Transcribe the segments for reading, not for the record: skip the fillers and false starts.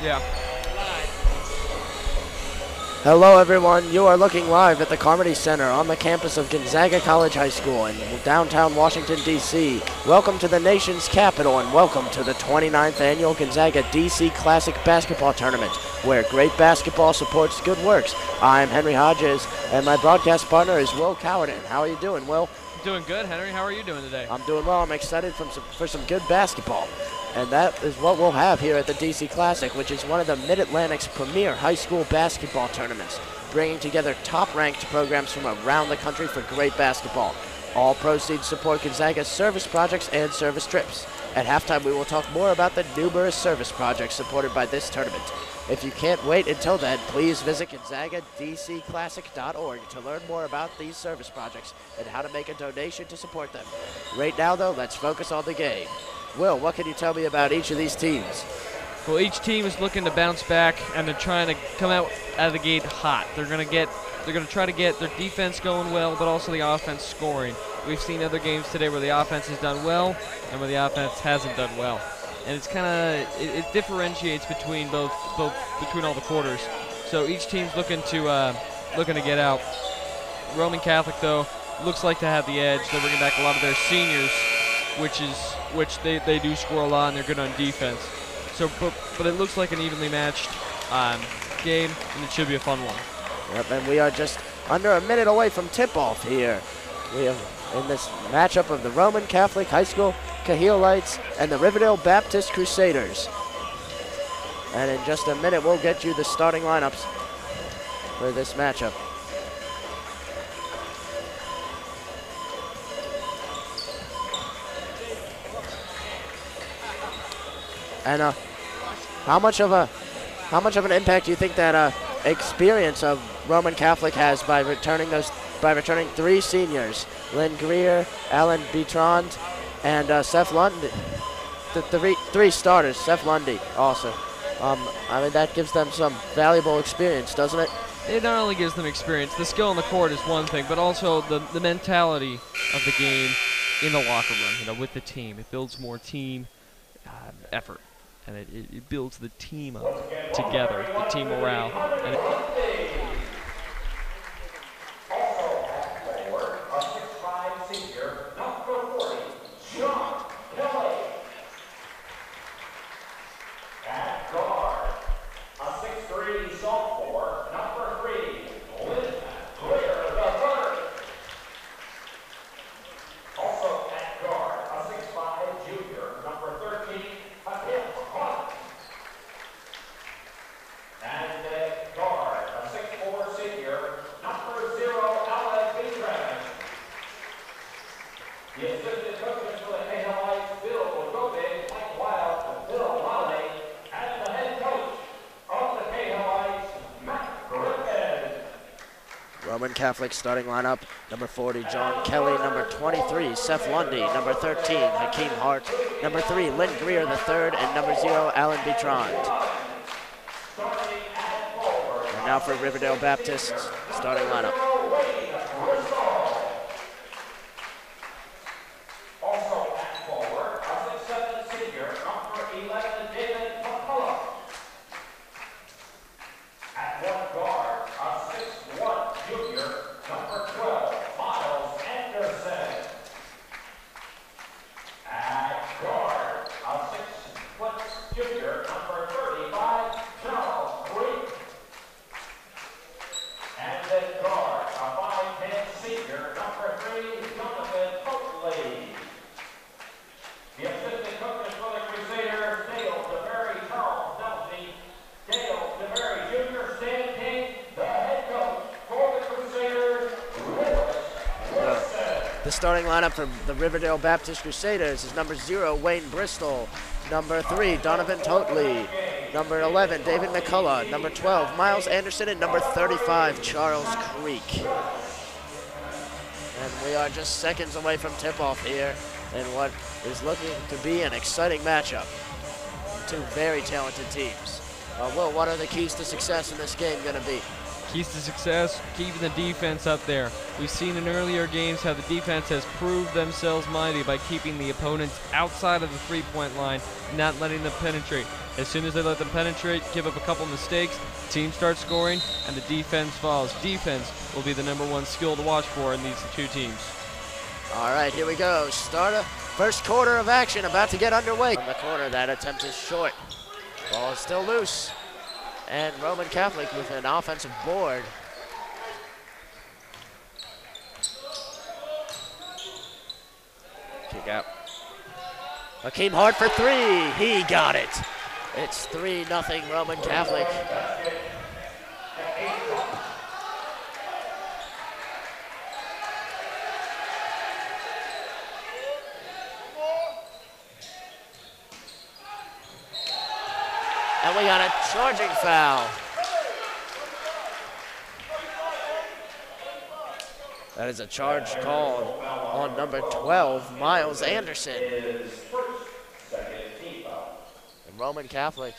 Yeah. Hello everyone, you are looking live at the Carmody Center on the campus of Gonzaga College High School in downtown Washington, D.C. Welcome to the nation's capital and welcome to the 29th annual Gonzaga DC Classic Basketball Tournament, where great basketball supports good works. I'm Henry Hodges and my broadcast partner is Will Cowarden. How are you doing, Will? Doing good, Henry. How are you doing today? I'm doing well. I'm excited for some good basketball. And that is what we'll have here at the DC Classic, which is one of the Mid-Atlantic's premier high school basketball tournaments, bringing together top-ranked programs from around the country for great basketball. All proceeds support Gonzaga's service projects and service trips. At halftime, we will talk more about the numerous service projects supported by this tournament. If you can't wait until then, please visit GonzagaDCClassic.org to learn more about these service projects and how to make a donation to support them. Right now, though, let's focus on the game. Will, what can you tell me about each of these teams? Well, each team is looking to bounce back, and they're trying to come out of the gate hot. They're going to try to get their defense going well, but also the offense scoring. We've seen other games today where the offense has done well and where the offense hasn't done well. And it's kind of it differentiates between between all the quarters. So each team's looking to get out. Roman Catholic, though, looks like to have the edge. They're bringing back a lot of their seniors, which they do score a lot, and they're good on defense. So, but it looks like an evenly matched game, and it should be a fun one. Yep, and we are just under a minute away from tip-off here. We have in this matchup of the Roman Catholic High School Kahilites and the Riverdale Baptist Crusaders. And in just a minute, we'll get you the starting lineups for this matchup. And how much of an impact do you think that experience of Roman Catholic has by returning three seniors, Lynn Greer, Alan Bertrand, and Seth Lundy? The three starters, Seth Lundy also. I mean, that gives them some valuable experience, doesn't it? It not only gives them experience, the skill on the court is one thing, but also the mentality of the game in the locker room, with the team. It builds more team effort, and it builds the team up together, the team morale. And Roman Catholic starting lineup: number 40, John Kelly; number 23, Seth Lundy; number 13, Hakeem Hart; number 3, Lynn Greer III; and number 0, Alan Bertrand. And now for Riverdale Baptist starting lineup. The starting lineup for the Riverdale Baptist Crusaders is number 0, Wayne Bristol; number 3, Donovan Totley; number 11, David McCullough; number 12, Miles Anderson; and number 35, Charles Creek. And we are just seconds away from tip-off here in what is looking to be an exciting matchup. Two very talented teams. Will, what are the keys to success in this game going to be? Keys to success, keeping the defense up there. We've seen in earlier games how the defense has proved themselves mighty by keeping the opponents outside of the three-point line, not letting them penetrate. As soon as they let them penetrate, give up a couple mistakes, team starts scoring, and the defense falls. Defense will be the #1 skill to watch for in these two teams. All right, here we go. First quarter of action about to get underway. From the corner, that attempt is short. Ball is still loose. And Roman Catholic with an offensive board. Kick out. Hakeem Hart for three. He got it. It's 3-0 Roman Catholic. And we got a charging foul. That is a charge called on number 12, Miles Anderson. And Roman Catholic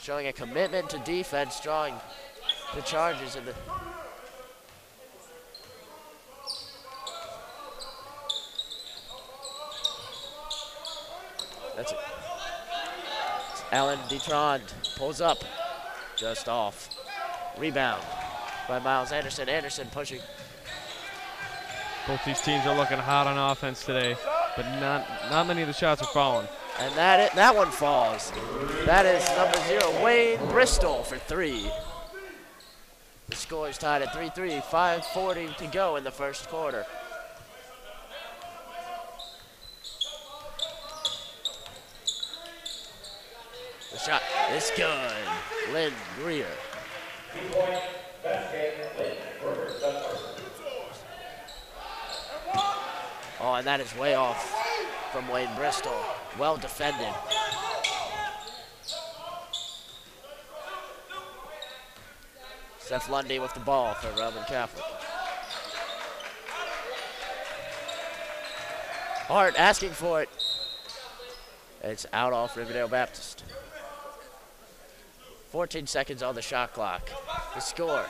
showing a commitment to defense, drawing the charges in the. That's it. Alan Detrond pulls up, just off. Rebound by Miles Anderson. Anderson pushing. Both these teams are looking hot on offense today, but not many of the shots are falling. And that one falls. That is number 0, Wayne Bristol for three. The score is tied at 3-3, 5:40 to go in the first quarter. The shot is good. Lynn Greer. Oh, and that is way off from Wayne Bristol. Well defended. Seth Lundy with the ball for Roman Catholic. Hart asking for it. It's out off Riverdale Baptist. 14 seconds on the shot clock. The score,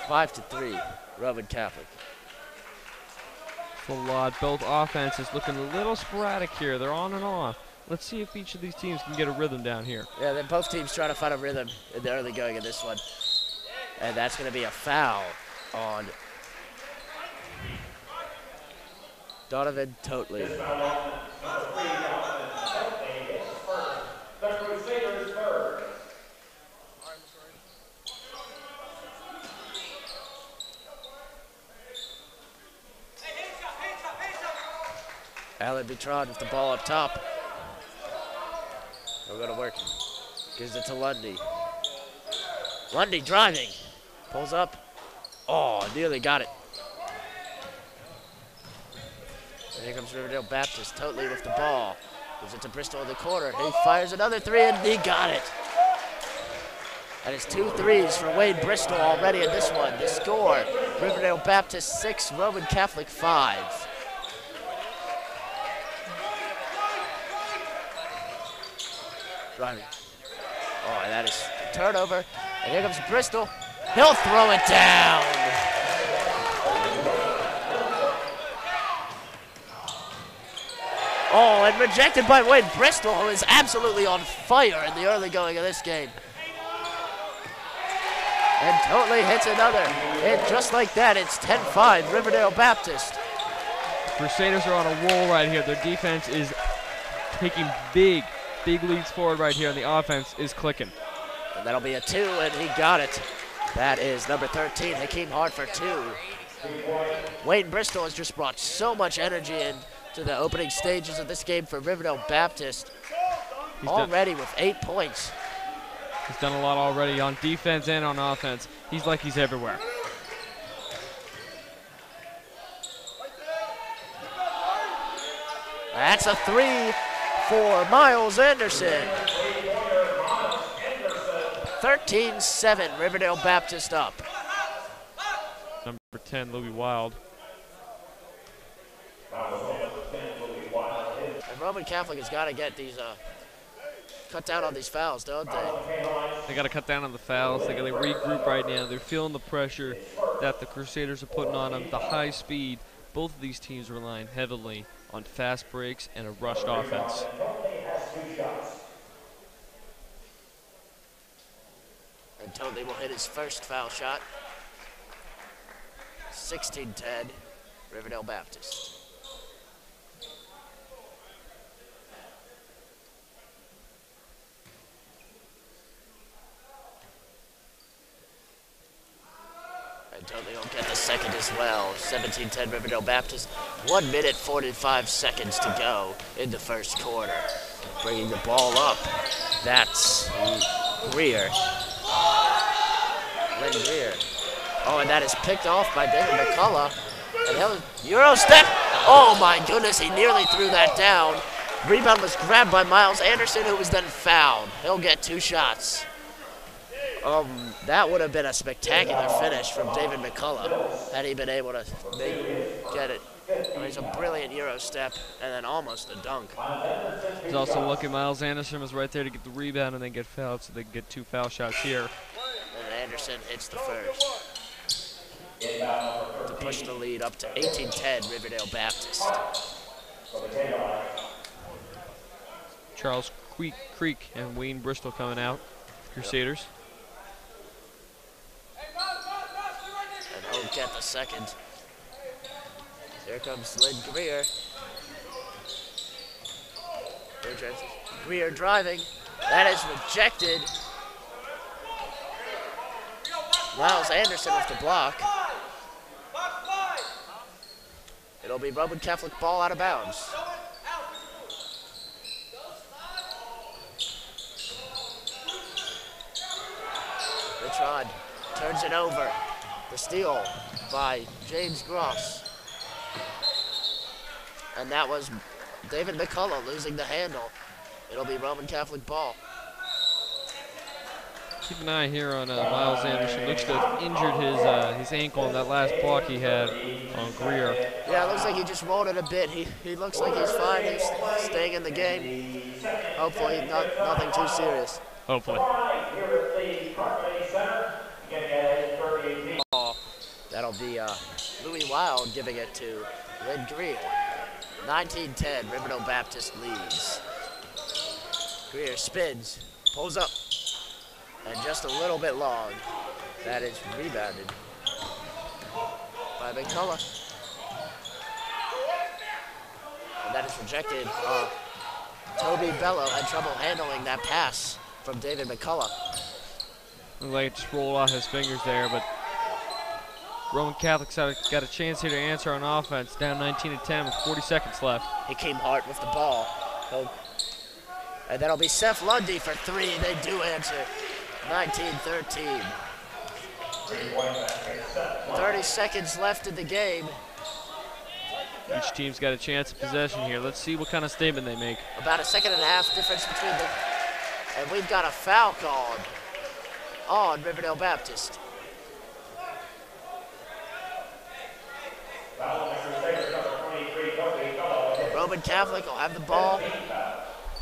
5-3, Roman Catholic. A lot. Both offenses looking a little sporadic here. They're on and off. Let's see if each of these teams can get a rhythm down here. Yeah, then both teams trying to find a rhythm in the early going of this one. And that's going to be a foul on Donovan Totley. Alan Betrod with the ball up top. We're going to work. Gives it to Lundy. Lundy driving. Pulls up. Oh, nearly got it. And here comes Riverdale Baptist. Totley with the ball. Gives it to Bristol in the corner. He fires another three, and he got it. And it's 2 threes for Wade Bristol already in this one. The score, Riverdale Baptist 6, Roman Catholic 5. Driving. Oh, and that is a turnover. And here comes Bristol. He'll throw it down. Oh, and rejected by Wade Bristol, who is absolutely on fire in the early going of this game. And Totley hits another. And just like that, it's 10-5, Riverdale Baptist. Crusaders are on a roll right here. Their defense is taking big leads forward right here, and the offense is clicking. And that'll be a 2, and he got it. That is number 13, Hakeem Hart for 2. Wayne Bristol has just brought so much energy into the opening stages of this game for Riverdale Baptist. Already with 8 points. He's done a lot already on defense and on offense. He's like he's everywhere. That's a 3 for Miles Anderson. 13-7, Riverdale Baptist up. Number 10, Louis Wild. And Roman Catholic has got to get these, cut down on these fouls, don't they? They got to cut down on the fouls. They got to regroup right now. They're feeling the pressure that the Crusaders are putting on them, the high speed. Both of these teams are relying heavily on fast breaks and a rushed offense. Totally will hit his first foul shot. 16-10, Riverdale Baptist. And Totally will get the second as well. 17-10, Riverdale Baptist. 1 minute, 45 seconds to go in the first quarter. Bringing the ball up. That's Greer. Lynn Greer. Oh, and that is picked off by David McCullough. And that was Euro step. Oh my goodness, he nearly threw that down. Rebound was grabbed by Miles Anderson, who was then fouled. He'll get 2 shots. That would have been a spectacular finish from David McCullough had he been able to get it. I mean, it's a brilliant Euro step and then almost a dunk. He's also lucky Miles Anderson was right there to get the rebound and then get fouled, so they get 2 foul shots here. And Anderson hits the first to push the lead up to 18-10, Riverdale Baptist. Charles Creek and Wayne Bristol coming out, Crusaders. And he'll get the second. Here comes Lynn Greer. Greer driving. That is rejected. Miles Anderson with the block. It'll be Roman Catholic ball out of bounds. Richrod turns it over. The steal by James Gross. And that was David McCullough losing the handle. It'll be Roman Catholic ball. Keep an eye here on Miles Anderson. Looks to have injured his ankle on that last block he had on Greer. Yeah, it looks like he just rolled it a bit. He looks like he's fine. He's staying in the game. Hopefully nothing too serious. Hopefully. That'll be Louis Wild giving it to Lynn Greer. 19-10, Riverdale Baptist leads. Greer spins, pulls up, and just a little bit long. That is rebounded by McCullough. And that is rejected. Toby Bello had trouble handling that pass from David McCullough. Looked like it just rolled off his fingers there, but Roman Catholic's got a chance here to answer on offense. Down 19-10 with 40 seconds left. He came hard with the ball. And that'll be Seth Lundy for 3. They do answer. 19-13. 30 seconds left in the game. Each team's got a chance of possession here. Let's see what kind of statement they make. About a second and a half difference between them. And we've got a foul called on Riverdale Baptist. Roman Catholic will have the ball,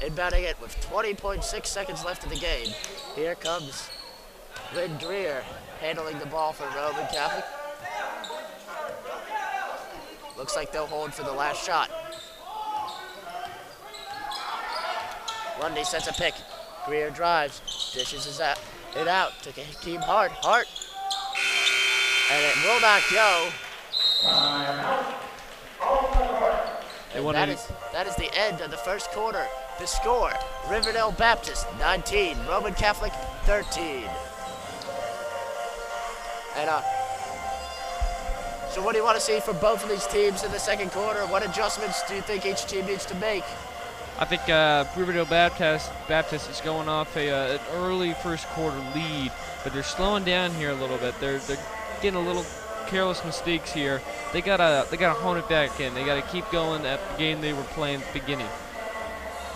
inbounding it with 20.6 seconds left in the game. Here comes Lynn Greer handling the ball for Roman Catholic. Looks like they'll hold for the last shot. Lundy sets a pick. Greer drives, dishes it out to Hakeem Hart. And it will not go. That is the end of the first quarter. The score, Riverdale Baptist 19, Roman Catholic 13. And so what do you want to see from both of these teams in the second quarter? What adjustments do you think each team needs to make? I think Riverdale Baptist is going off an early first quarter lead, but they're slowing down here a little bit. They're getting a little careless mistakes here. They gotta hone it back in. They gotta keep going at the game they were playing at the beginning.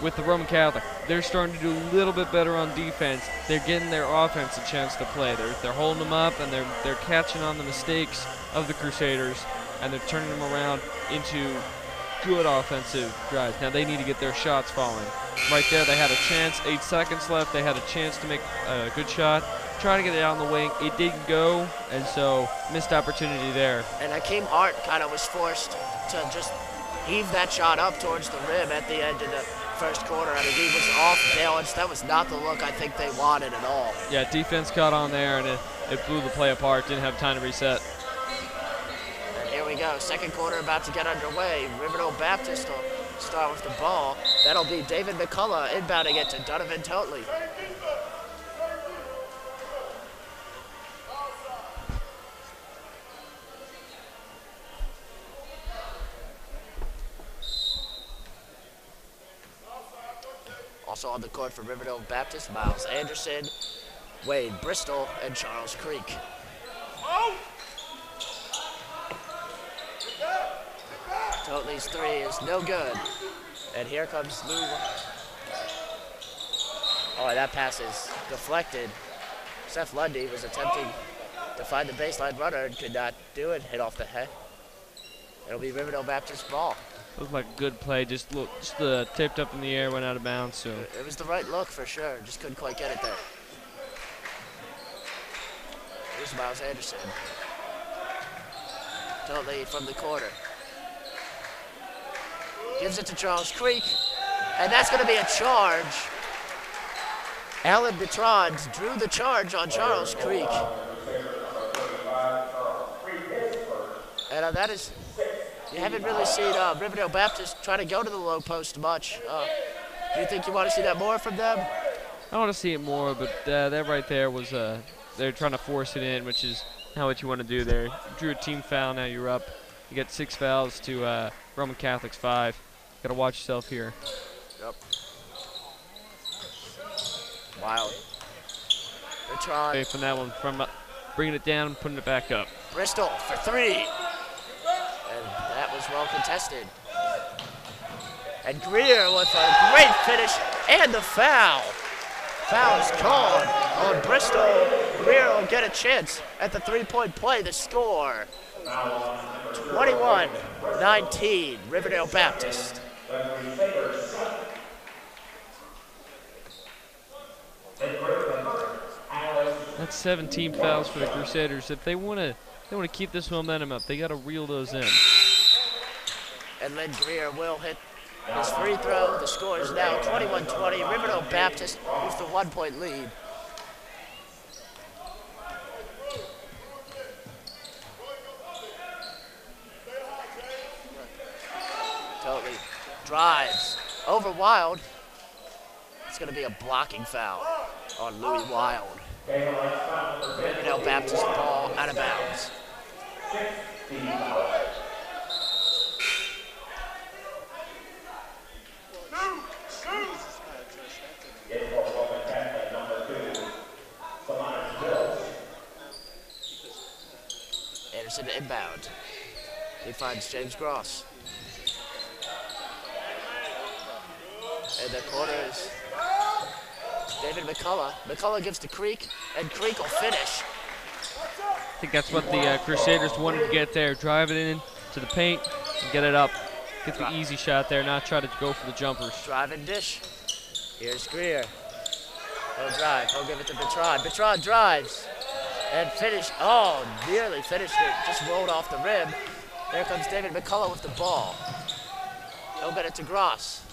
With the Roman Catholic, they're starting to do a little bit better on defense. They're getting their offense a chance to play. They're holding them up and they're catching on the mistakes of the Crusaders, and they're turning them around into good offensive drives. Now they need to get their shots falling. Right there, they had a chance. 8 seconds left. They had a chance to make a good shot. Trying to get it out on the wing. It didn't go, and so missed opportunity there. And Hakeem Hart kind of was forced to just heave that shot up towards the rim at the end of the first quarter. I mean, he was off balance. That was not the look I think they wanted at all. Yeah, defense caught on there, and it blew the play apart. Didn't have time to reset. And here we go. Second quarter about to get underway. Riverdale Baptist will start with the ball. That'll be David McCullough inbounding it to Donovan Totley. Also on the court for Riverdale Baptist, Miles Anderson, Wade Bristol, and Charles Creek. Totley's three is no good. And here comes Lou. Oh, that pass is deflected. Seth Lundy was attempting to find the baseline runner and could not do it. Hit off the head. It'll be Riverdale Baptist ball. Looked like a good play. Just tipped up in the air, went out of bounds. So it was the right look for sure. Just couldn't quite get it there. Here's Miles Anderson. Totley from the corner. Gives it to Charles Creek, and that's going to be a charge. Alan Bertrand drew the charge on Charles Creek. And that is, you haven't really seen Riverdale Baptist try to go to the low post much. Do you think you want to see that more from them? I want to see it more, but that right there was, they're trying to force it in, which is not what you want to do there. You drew a team foul, now you're up. You got 6 fouls to Roman Catholics 5. Got to watch yourself here. Yep. Wild. Bertrand. Okay, from that one, from bringing it down and putting it back up. Bristol for 3. And that was well contested. And Greer with a great finish and the foul. Foul is called on Bristol. Greer will get a chance at the 3-point play. The score, 21-19, Riverdale Baptist. That's 17 fouls for the Crusaders. If they want to keep this momentum up, they got to reel those in. And Lynn Greer will hit his free throw. The score is now 21-20. Riverdale Baptist with the 1-point lead. Totley drives over Wild. It's going to be a blocking foul on Louis Wild. Riverdale Baptist ball out of bounds. Anderson inbound. He finds James Gross. And the corner is David McCullough. McCullough gives to Creek, and Creek will finish. I think that's what the Crusaders wanted to get there. Drive it in to the paint and get it up. Get the easy shot there, not try to go for the jumpers. Drive and dish. Here's Greer. He'll drive. He'll give it to Bertrand. Bertrand drives and finish. Oh, nearly finished it. Just rolled off the rim. There comes David McCullough with the ball. He'll get it to Gross.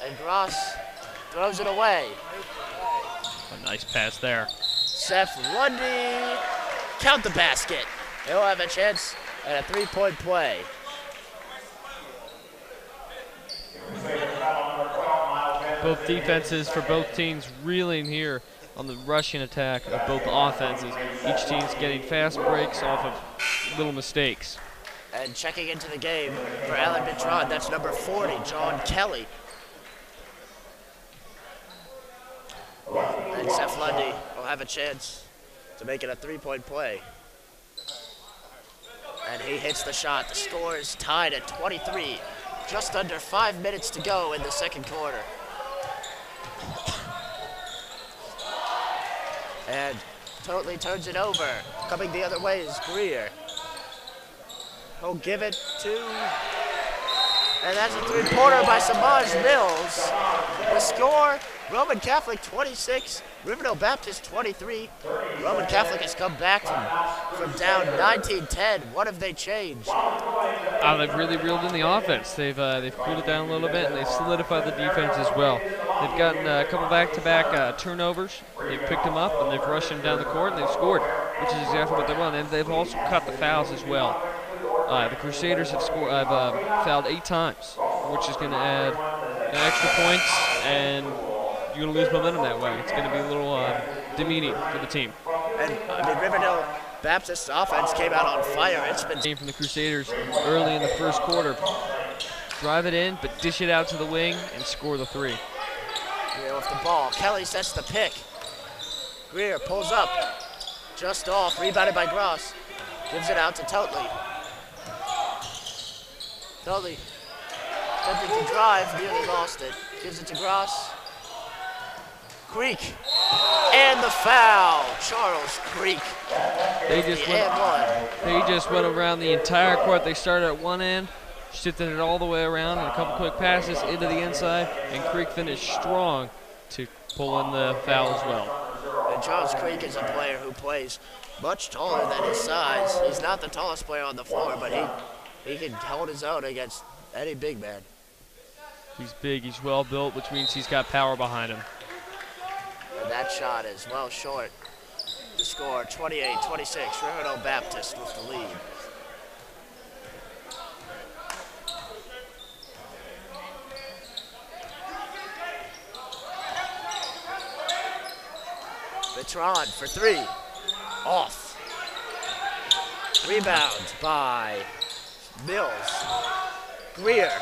And Gross throws it away. A nice pass there. Seth Lundy, count the basket. He'll have a chance at a 3-point play. Both defenses for both teams reeling here on the rushing attack of both offenses. Each team's getting fast breaks off of little mistakes. And checking into the game for Alan Bertrand, that's number 40, John Kelly. And Seth Lundy will have a chance to make it a 3-point play. And he hits the shot. The score is tied at 23. Just under 5 minutes to go in the second quarter. And Totley turns it over. Coming the other way is Greer. He'll give it to And that's a three-pointer by Samaj Mills. The score, Roman Catholic 26, Riverdale Baptist 23. Roman Catholic has come back from down 19-10. What have they changed? They've really reeled in the offense. They've cooled it down a little bit, and they've solidified the defense as well. They've gotten a couple back-to-back turnovers. They've picked them up, and they've rushed them down the court, and they've scored, which is exactly what they want. And they've also cut the fouls as well. The Crusaders have fouled 8 times, which is going to add an extra points, and you're going to lose momentum that way. It's going to be a little demeaning for the team. And Riverdale Baptist's offense came out on fire. It's been game from the Crusaders early in the first quarter. Drive it in, but dish it out to the wing and score the 3. Greer with the ball. Kelly sets the pick. Greer pulls up, just off, rebounded by Gross. Gives it out to Totley. Totley attempting to drive, nearly lost it. Gives it to Gross. Creek. And the foul. Charles Creek. They just went around the entire court. They started at one end, shifted it all the way around, and a couple quick passes into the inside, and Creek finished strong to pull in the foul as well. And Charles Creek is a player who plays much taller than his size. He's not the tallest player on the floor, but he can hold his own against any big man. He's big, he's well built, which means he's got power behind him. And that shot is well short. The score 28-26. Riverdale Baptist with the lead. Vitron for 3. Off. Rebound by Mills. Greer.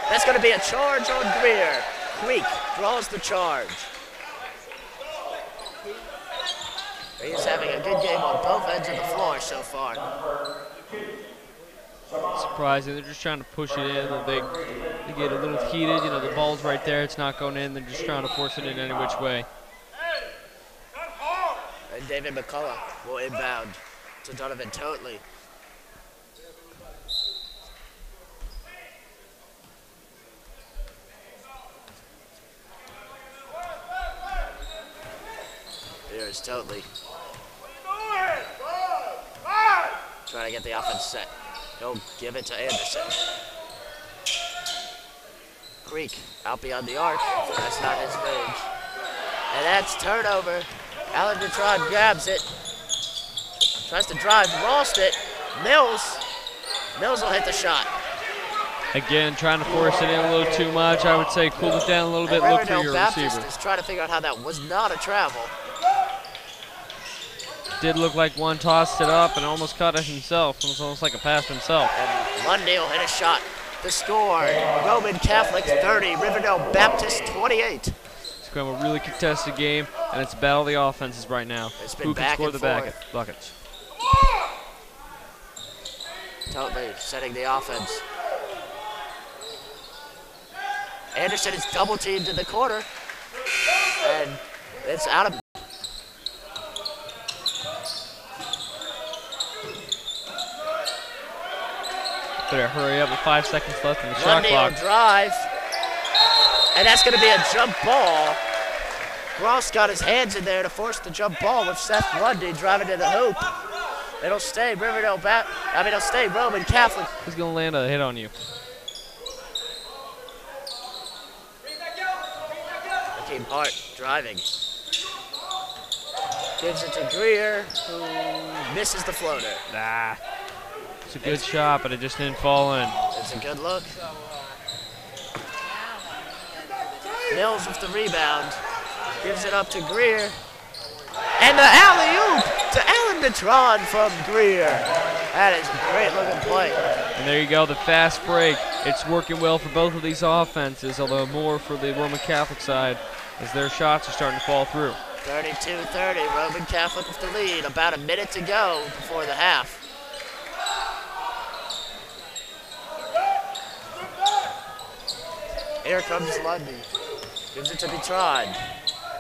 That's going to be a charge on Greer. Creek draws the charge. He's having a good game on both ends of the floor so far. Surprising. They're just trying to push it in. They get a little heated. You know, the ball's right there. It's not going in. They're just trying to force it in any which way. And David McCullough will inbound to Donovan Totley. Here's Totley. Trying to get the offense set. He'll give it to Anderson. Creek out beyond the arc. That's not his range. And that's turnover. Alan Bertrand grabs it. Tries to drive, lost it. Mills will hit the shot. Again, trying to force it in a little too much. I would say cool it down a little bit. Look for your receiver. Is trying to figure out how that was not a travel. Did look like one tossed it up and almost caught it himself. It was almost like a pass himself. And Lundy will hit a shot. The score, Roman Catholic 30, Riverdale Baptist 28. It's going to be a really contested game, and it's a battle of the offenses right now. It's been who can score the buckets? Totley setting the offense. Anderson is double teamed in the corner, and it's out of. Better hurry up with 5 seconds left in the shot clock. Will drive, and that's going to be a jump ball. Ross got his hands in there to force the jump ball with Seth Lundy driving to the hoop. It'll stay it'll stay Roman Catholic. He's going to land a hit on you. Hakeem Hart driving. Gives it to Greer, who misses the floater. Nah. It's a good shot, but it just didn't fall in. It's a good look. Mills with the rebound. Gives it up to Greer. And the alley-oop to Alan Bertrand from Greer. That is a great looking play. And there you go, the fast break. It's working well for both of these offenses, although more for the Roman Catholic side as their shots are starting to fall through. 32-30, Roman Catholic with the lead. About a minute to go before the half. Here comes Lundy. Gives it to Bertrand.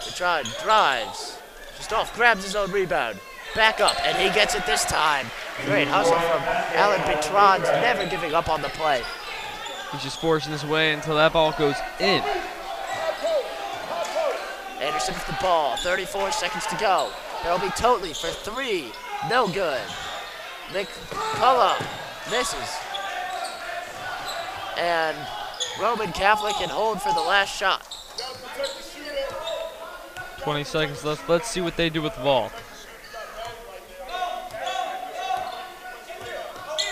Bertrand drives. Just off, grabs his own rebound. Back up, and he gets it this time. Great hustle from Alan Bertrand, never giving up on the play. He's just forcing his way until that ball goes in. Anderson with the ball, 34 seconds to go. That'll be Totley for three, no good. McCullough misses. And Roman Catholic can hold for the last shot. 20 seconds left. Let's see what they do with the ball.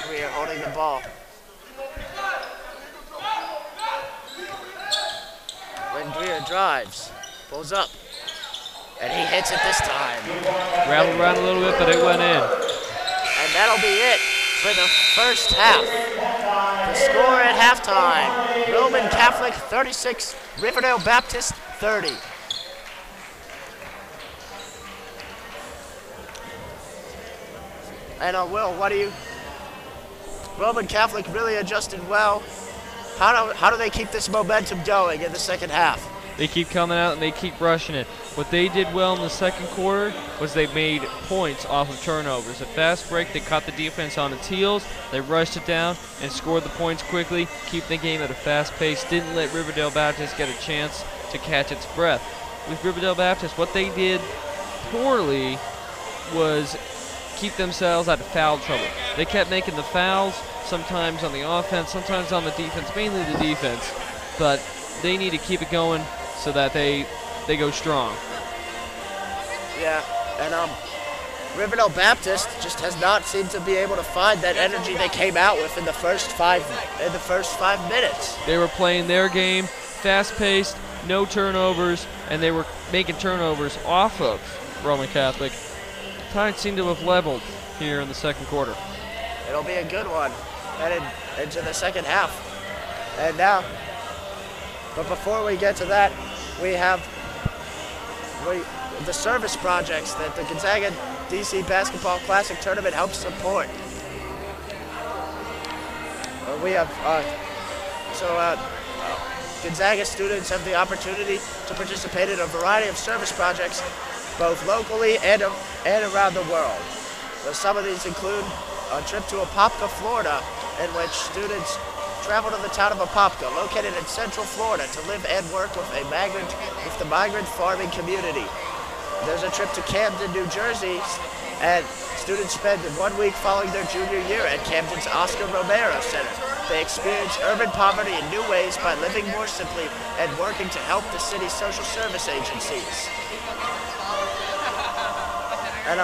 Greer holding the ball. When Greer drives, pulls up, and he hits it this time. Rattled around a little bit, but it went in. And that'll be it for the first half. The score at halftime, Roman Catholic 36, Riverdale Baptist 30. And Will, Roman Catholic really adjusted well. How do they keep this momentum going in the second half? They keep coming out and they keep rushing it. What they did well in the second quarter was they made points off of turnovers. At fast break, they caught the defense on its heels. They rushed it down and scored the points quickly, keep the game at a fast pace. Didn't let Riverdale Baptist get a chance to catch its breath. With Riverdale Baptist, what they did poorly was keep themselves out of foul trouble. They kept making the fouls, sometimes on the offense, sometimes on the defense, mainly the defense. But they need to keep it going so that they go strong. Yeah, and Riverdale Baptist just has not seemed to be able to find that energy they came out with in the first 5 minutes. They were playing their game, fast-paced, no turnovers, and they were making turnovers off of Roman Catholic. Tide seemed to have leveled here in the second quarter. It'll be a good one headed into the second half. And now, but before we get to that, we have the service projects that the Gonzaga DC Basketball Classic Tournament helps support. We have, Gonzaga students have the opportunity to participate in a variety of service projects, both locally and around the world. So some of these include a trip to Apopka, Florida, in which students travel to the town of Apopka, located in Central Florida, to live and work with the migrant farming community. There's a trip to Camden, New Jersey, and students spend 1 week following their junior year at Camden's Oscar Romero Center. They experience urban poverty in new ways by living more simply and working to help the city's social service agencies. And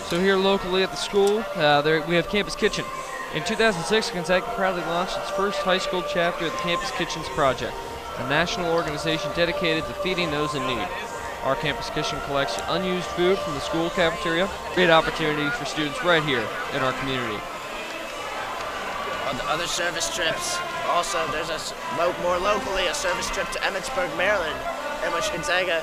So here locally at the school, we have Campus Kitchen. In 2006, Gonzaga proudly launched its first high school chapter of the Campus Kitchens Project, a national organization dedicated to feeding those in need. Our Campus Kitchen collects unused food from the school cafeteria, great opportunity for students right here in our community. On the other service trips, also there's more locally a service trip to Emmitsburg, Maryland, in which Gonzaga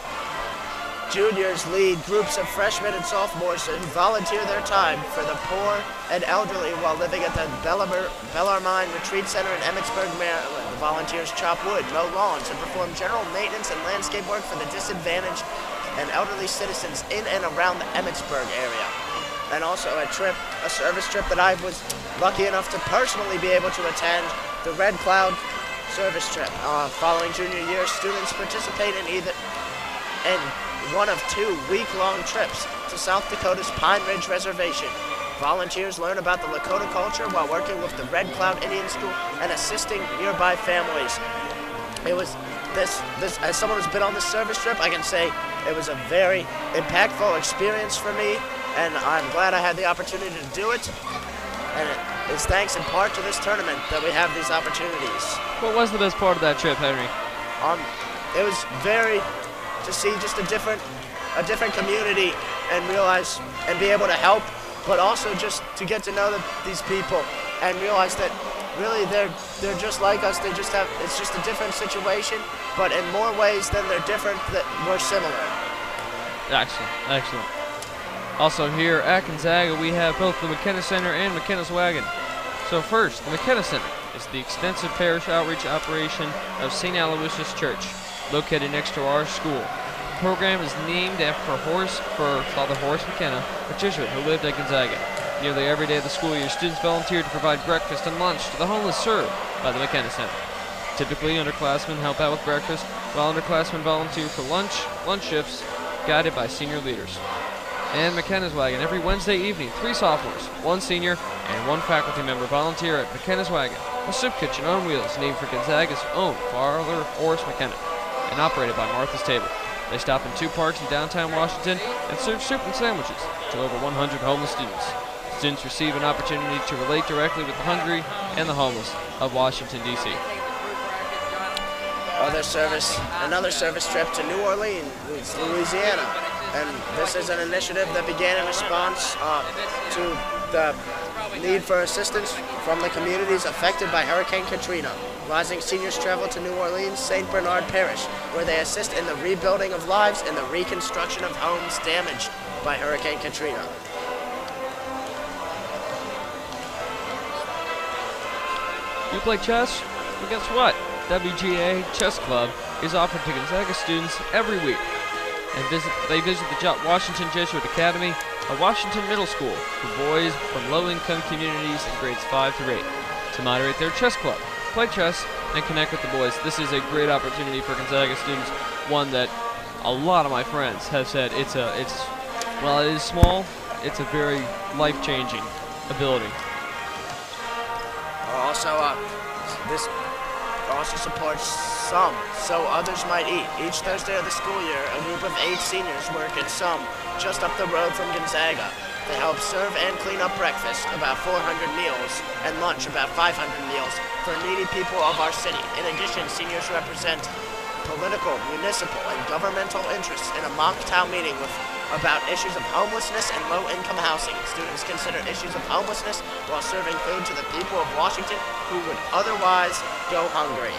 juniors lead groups of freshmen and sophomores and volunteer their time for the poor and elderly while living at the Bellarmine Retreat Center in Emmitsburg, Maryland. The volunteers chop wood, mow lawns, and perform general maintenance and landscape work for the disadvantaged and elderly citizens in and around the Emmitsburg area. And also a service trip that I was lucky enough to personally be able to attend, the Red Cloud service trip. Following junior year, students participate in one of 2 week-long trips to South Dakota's Pine Ridge Reservation. Volunteers learn about the Lakota culture while working with the Red Cloud Indian School and assisting nearby families. It was this as someone who's been on this service trip, I can say it was a very impactful experience for me, and I'm glad I had the opportunity to do it. And it's thanks in part to this tournament that we have these opportunities. What was the best part of that trip, Henry? It was to see just a different community and realize and be able to help, but also just to get to know these people and realize that really they're just like us. It's just a different situation, but in more ways than they're different, that we're similar. Excellent. Also here at Gonzaga, we have both the McKenna Center and McKenna's Wagon. So first, the McKenna Center is the extensive parish outreach operation of St. Aloysius Church, located next to our school. The program is named after Father Horace McKenna, a Jesuit who lived at Gonzaga. Nearly every day of the school year, students volunteer to provide breakfast and lunch to the homeless served by the McKenna Center. Typically, underclassmen help out with breakfast, while underclassmen volunteer for lunch shifts, guided by senior leaders. And McKenna's Wagon, every Wednesday evening, 3 sophomores, 1 senior, and 1 faculty member volunteer at McKenna's Wagon, a soup kitchen on wheels named for Gonzaga's own Father Horace McKenna, and operated by Martha's Table. They stop in 2 parks in downtown Washington and serve soup and sandwiches to over 100 homeless students. Students receive an opportunity to relate directly with the hungry and the homeless of Washington, D.C. Another service trip to New Orleans, Louisiana. And this is an initiative that began in response to the need for assistance from the communities affected by Hurricane Katrina. Rising seniors travel to New Orleans St. Bernard Parish, where they assist in the rebuilding of lives and the reconstruction of homes damaged by Hurricane Katrina. You play chess? Well, guess what? WGA Chess Club is offered to Gonzaga students every week. And they visit the Washington Jesuit Academy, a Washington middle school for boys from low-income communities in grades 5 through 8 to moderate their chess club, play chess, and connect with the boys. This is a great opportunity for Gonzaga students, one that a lot of my friends have said while it is small, it's a very life-changing ability. This also supports Some, So Others Might Eat. Each Thursday of the school year, a group of 8 seniors work at Some, just up the road from Gonzaga. They help serve and clean up breakfast, about 400 meals, and lunch, about 500 meals, for needy people of our city. In addition, seniors represent political, municipal, and governmental interests in a mock town meeting about issues of homelessness and low-income housing. Students consider issues of homelessness while serving food to the people of Washington who would otherwise go hungry.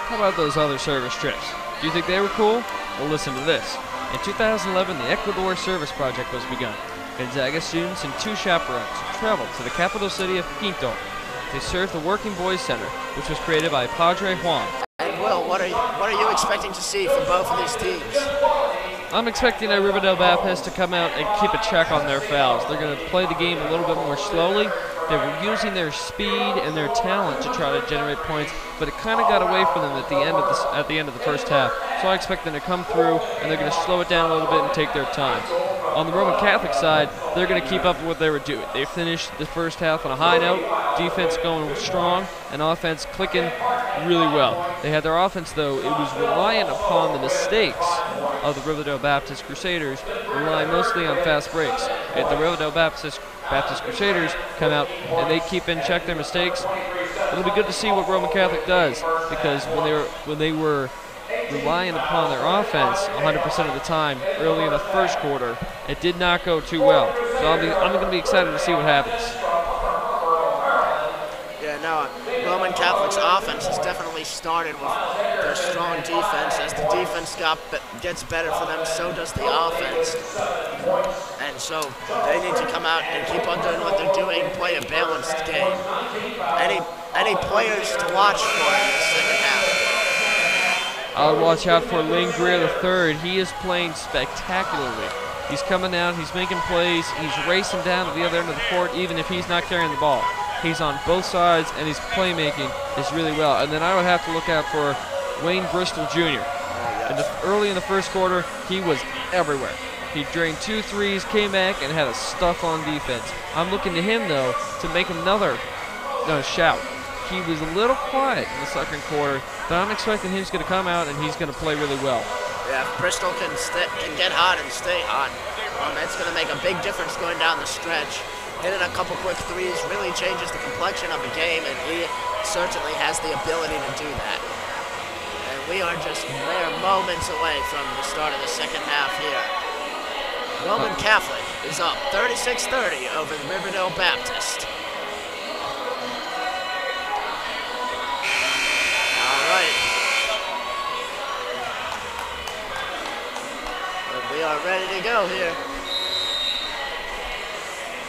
How about those other service trips? Do you think they were cool? Well, listen to this. In 2011, the Ecuador Service Project was begun. Gonzaga students and 2 chaperones traveled to the capital city of Quito. They served the Working Boys Center, which was created by Padre Juan. And Will, what are you expecting to see from both of these teams? I'm expecting a Riverdale Baptist to come out and keep a check on their fouls. They're going to play the game a little bit more slowly. They were using their speed and their talent to try to generate points, but it kind of got away from them at the end of the first half. So I expect them to come through, and they're going to slow it down a little bit and take their time. On the Roman Catholic side, they're going to keep up with what they were doing. They finished the first half on a high note, defense going strong, and offense clicking really well. They had their offense, though, it was reliant upon the mistakes of the Riverdale Baptist Crusaders, relying mostly on fast breaks. If the Riverdale Baptist Crusaders come out and they keep in check their mistakes, it'll be good to see what Roman Catholic does, because when they were relying upon their offense 100% of the time early in the first quarter, it did not go too well. So I'm going to be excited to see what happens. Yeah, no, Roman Catholic's offense has definitely started with their strong defense. As the defense gets better for them, so does the offense. And so they need to come out and keep on doing what they're doing, play a balanced game. Any players to watch for in the second half? I'll watch out for Lane Greer III. He is playing spectacularly. He's coming out, he's making plays, he's racing down to the other end of the court even if he's not carrying the ball. He's on both sides, and his playmaking is really well. And then I would have to look out for Wayne Bristol Jr. Early in the first quarter, he was everywhere. He drained 2 threes, came back, and had a stuff on defense. I'm looking to him, though, to make another shout. He was a little quiet in the second quarter, but I'm expecting he's going to come out and he's going to play really well. Yeah, if Bristol can get hot and stay hot, it's going to make a big difference going down the stretch. Hitting a couple quick threes really changes the complexion of the game, and he certainly has the ability to do that. And we are just mere moments away from the start of the second half here. Roman Catholic is up 36-30 over the Riverdale Baptist. We are ready to go here.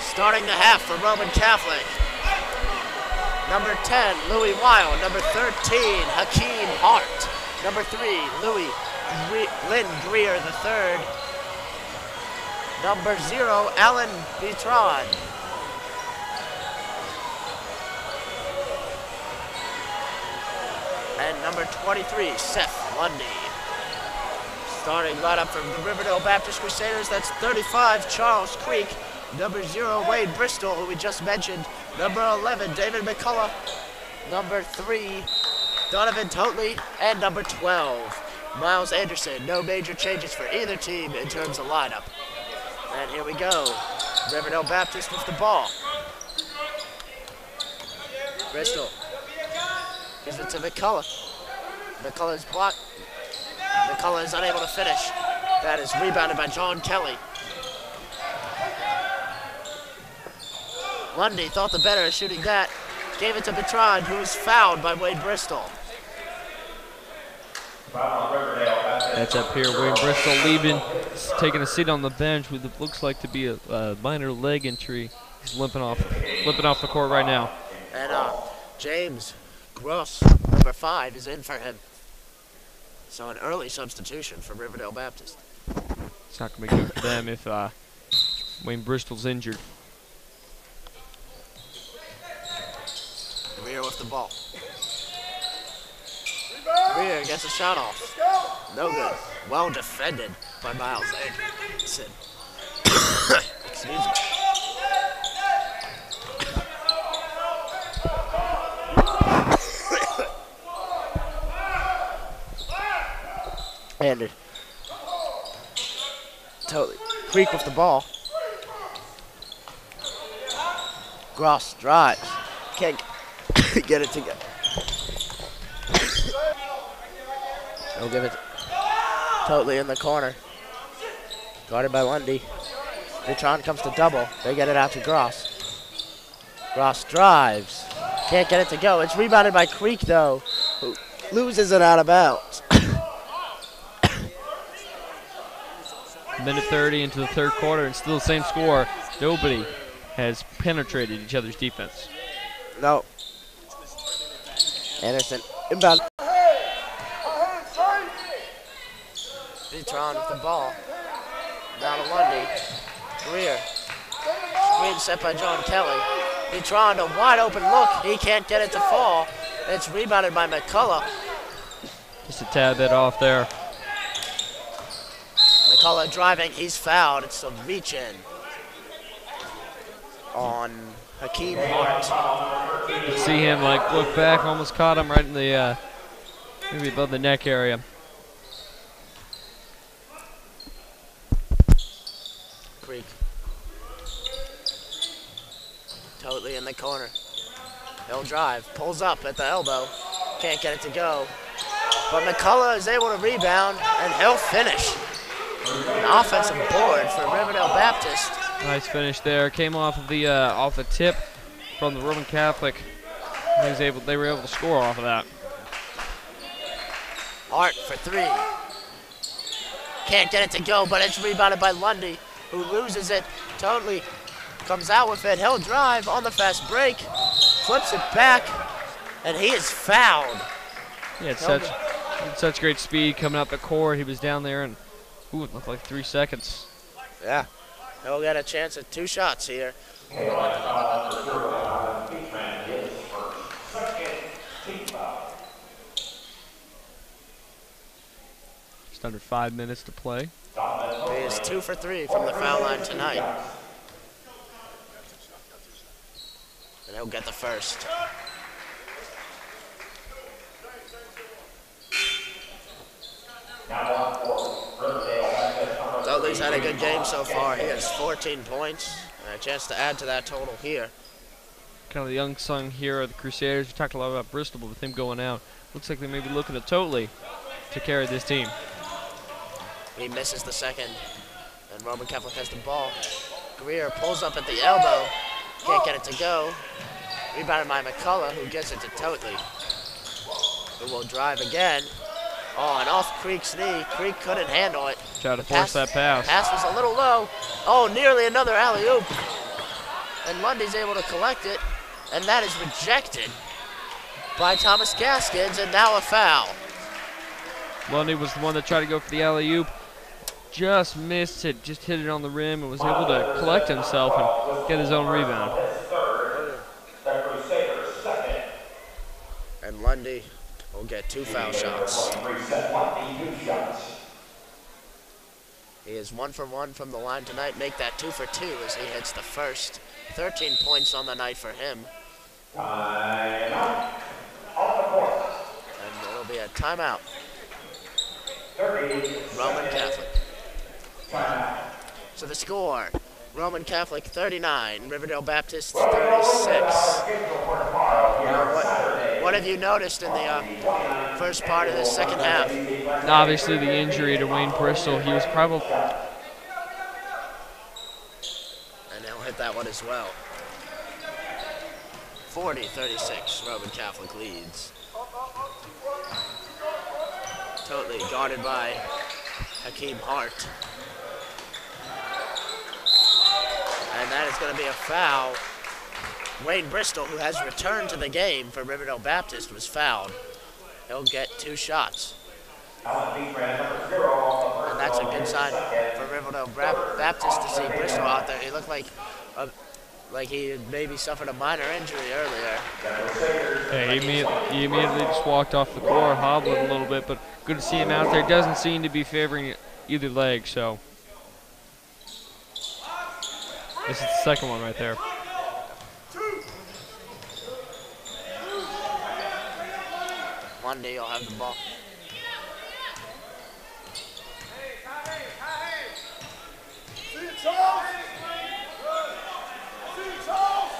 Starting the half for Roman Catholic. Number 10, Louis Weil. Number 13, Hakeem Hart. Number 3, Lynn Greer III. number 0, Alan Vitron. And number 23, Seth Lundy. Starting lineup from the Riverdale Baptist Crusaders, that's 35, Charles Creek. Number 0, Wade Bristol, who we just mentioned. Number 11, David McCullough. Number 3, Donovan Totley. And number 12, Miles Anderson. No major changes for either team in terms of lineup. And here we go. Riverdale Baptist with the ball. Bristol gives it to McCullough. McCullough's blocked. McCullough is unable to finish. That is rebounded by John Kelly. Lundy thought the better of shooting that. Gave it to Bertrand, who was fouled by Wade Bristol. That's up here. Wade Bristol leaving, taking a seat on the bench with what looks like to be a minor leg injury. He's limping off the court right now. And James Gross, number 5, is in for him. So an early substitution for Riverdale Baptist. It's not going to be good for them if Wayne Bristol's injured. Greer with the ball. Greer gets a shot off. No good. Well defended by Miles Anderson. Excuse me. And totally Creek with the ball. Gross drives. Can't get it together. He'll give it totally in the corner. Guarded by Lundy. Vitron comes to double. They get it out to Gross. Gross drives. Can't get it to go. It's rebounded by Creek, though, who loses it out of bounds. Minute 30 into the third quarter, and still the same score. Nobody has penetrated each other's defense. No. Anderson inbound. Vitron with the ball. Down to Lundy. Greer. Screen set by John Kelly. Vitron, a wide open look. He can't get it to fall. It's rebounded by McCullough. Just a tad bit off there. McCullough driving. He's fouled. It's a reach in on Hakeem Hart. You see him like look back, almost caught him right in the maybe above the neck area. Creek. Totally in the corner. He'll drive. Pulls up at the elbow. Can't get it to go. But McCullough is able to rebound, and he'll finish. An offensive board for Riverdale Baptist. Nice finish there. Came off of the tip from the Roman Catholic. They were able to score off of that. Hart for 3. Can't get it to go, but it's rebounded by Lundy, who loses it. Totally comes out with it. He'll drive on the fast break, flips it back, and he is fouled. He had such great speed coming up the court. He was down there, and it looked like 3 seconds. Yeah, he'll get a chance at 2 shots here. Just under 5 minutes to play. He is 2 for 3 from the foul line tonight. And he'll get the first. Dudley's had a good game so far. He has 14 points and a chance to add to that total here. Kind of the unsung hero of the Crusaders. We talked a lot about Bristol, but with him going out, looks like they may be looking at Totley to carry this team. He misses the second, and Roman Catholic has the ball. Greer pulls up at the elbow. Can't get it to go. Rebounded by McCullough, who gets it to Totley, who will drive again. Oh, and off Creek's knee. Creek couldn't handle it. Try to force that pass. Pass was a little low. Oh, nearly another alley-oop. And Lundy's able to collect it, and that is rejected by Thomas Gaskins, and now a foul. Lundy was the one that tried to go for the alley-oop. just missed it, just hit it on the rim and was able to collect himself and get his own rebound. And Lundy will get 2 foul shots. He is 1 for 1 from the line tonight. Make that 2 for 2 as he hits the first. 13 points on the night for him. And it'll be a timeout. Roman Catholic. So the score, Roman Catholic 39, Riverdale Baptist 36. What have you noticed in the first part of this second half? Obviously the injury to Wayne Bristol, he was probably... And he'll hit that one as well. 40-36, Roman Catholic leads. Totally guarded by Hakeem Hart. And that is going to be a foul. Wayne Bristol, who has returned to the game for Riverdale Baptist, was fouled. He'll get 2 shots. And that's a good sign for Riverdale Baptist to see Bristol out there. He looked like he had maybe suffered a minor injury earlier. Yeah, he immediately just walked off the floor, hobbling a little bit, but good to see him out there. Doesn't seem to be favoring either leg, so. This is the second one right there. Monday you'll have the ball.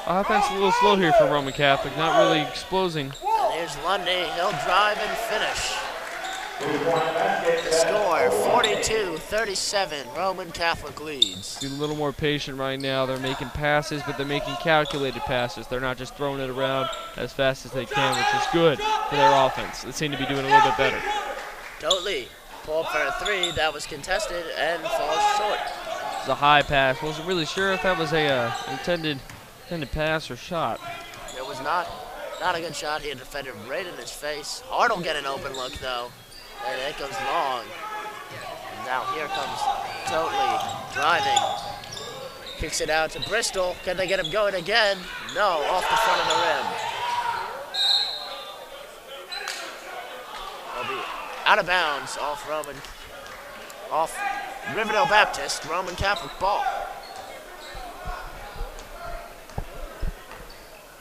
Offense a little slow here for Roman Catholic, not really exploding. And here's Lundy, he'll drive and finish. The score, 42-37, Roman Catholic leads. Be a little more patient right now. They're making passes, but they're making calculated passes. They're not just throwing it around as fast as they can, which is good for their offense. They seem to be doing a little bit better. Totally. Pull up for a 3, that was contested and falls short. It's a high pass. Wasn't really sure if that was a intended pass or shot. It was not a good shot. He had a defender right in his face. Hart will get an open look though. And it goes long. And now here comes Totally driving. Kicks it out to Bristol. Can they get him going again? No, off the front of the rim. He'll be out of bounds off Riverdale Baptist, Roman Catholic ball.